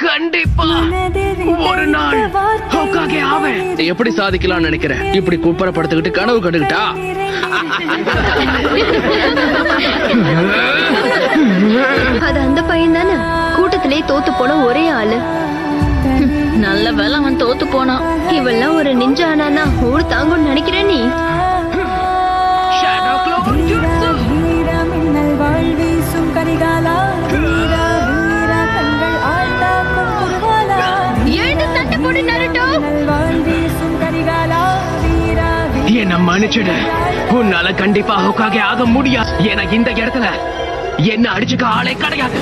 கண்டிப்பா ஒரு நாள் ஹோக்காகே ஆவேன். எப்படி சாதிக்கலாம்னு நினைக்கிறேன்? இப்படி குப்பரப்படுத்திக்கிட்டு கனவு கண்டுகிட்டா அது அந்த பையன் தானே கூட்டத்திலே தோத்து போன ஒரே ஆளு. நல்ல வேலை அவன் தோத்து போனான். இவெல்லாம் ஒரு நிஞ்சா ஆனானா ஊர் தாங்கும்னு நினைக்கிற நீ? என்ன மன்னிச்சிடு. உன்னால கண்டிப்பா ஹோக்காகே ஆக முடியாது. எனக்கு இந்த இடத்துல என்ன அடிச்சுக்க ஆளே கிடையாது.